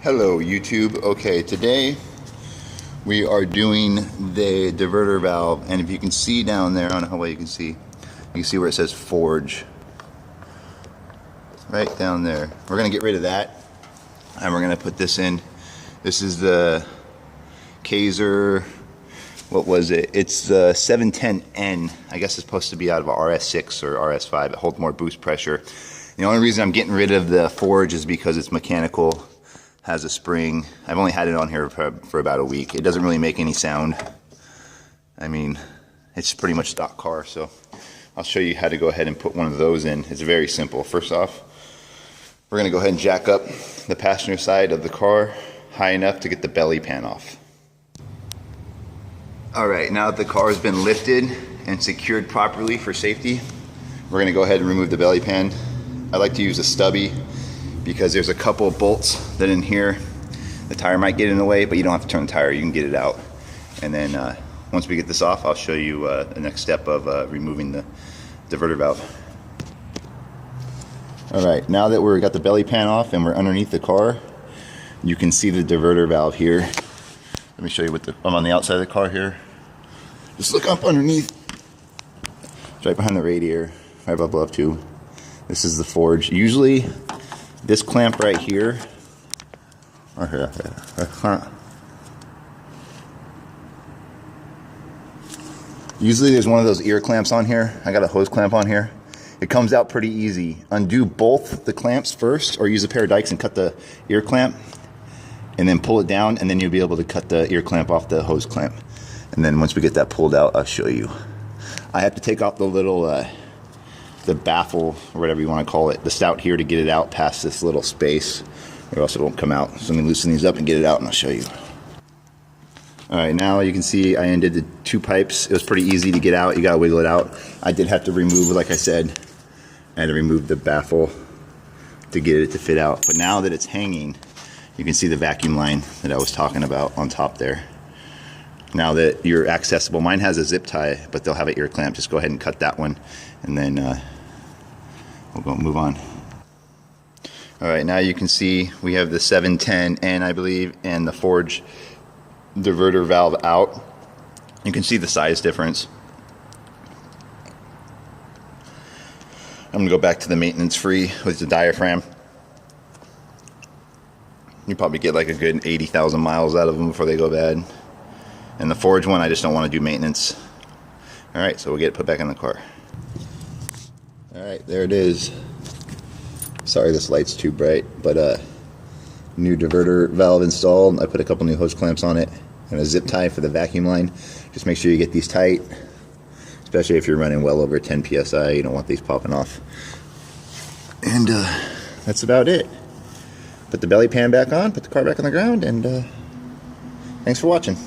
Hello YouTube. Okay, today we are doing the diverter valve, and if you can see down there, I don't know how well you can see where it says forge right down there. We're gonna get rid of that and we're gonna put this in. This is the Kaiser, what was it? It's the 710N. I guess it's supposed to be out of a RS6 or RS5. It holds more boost pressure. The only reason I'm getting rid of the forge is because it's mechanical, has a spring. I've only had it on here for about a week. It doesn't really make any sound. I mean, it's pretty much stock car, so I'll show you how to go ahead and put one of those in. It's very simple. First off, we're gonna go ahead and jack up the passenger side of the car high enough to get the belly pan off. All right, now that the car has been lifted and secured properly for safety, we're gonna go ahead and remove the belly pan. I like to use a stubby because there's a couple of bolts that in here, the tire might get in the way, but you don't have to turn the tire, you can get it out. And then once we get this off, I'll show you the next step of removing the diverter valve. All right, now that we've got the belly pan off and we're underneath the car, you can see the diverter valve here. Let me show you what I'm on the outside of the car here. Just look up underneath. It's right behind the radiator, right above too. This is the forge. Usually, this clamp right here, usually there's one of those ear clamps on here. I got a hose clamp on here. It comes out pretty easy. Undo both the clamps first, or use a pair of dikes and cut the ear clamp, and then pull it down, and then you'll be able to cut the ear clamp off the hose clamp. And then once we get that pulled out, I'll show you. I have to take off the little, the baffle, or whatever you want to call it, the stout here, to get it out past this little space, or else it won't come out. So I'm gonna loosen these up and get it out, and I'll show you. All right, now you can see I undid the two pipes. It was pretty easy to get out. You gotta wiggle it out. I did have to remove, like I said, I had to remove the baffle to get it to fit out. But now that it's hanging, you can see the vacuum line that I was talking about on top there. Now that you're accessible, mine has a zip tie, but they'll have an ear clamp. Just go ahead and cut that one, and then we'll go move on. All right, now you can see we have the 710N, I believe, and the forge diverter valve out. You can see the size difference. I'm gonna go back to the maintenance free with the diaphragm. You probably get like a good 80,000 miles out of them before they go bad. And the forge one, I just don't want to do maintenance. All right, so we'll get it put back in the car. All right, there it is. Sorry this light's too bright, but new diverter valve installed. I put a couple new hose clamps on it and a zip tie for the vacuum line. Just make sure you get these tight, especially if you're running well over 10 PSI. You don't want these popping off. And that's about it. Put the belly pan back on, put the car back on the ground, and thanks for watching.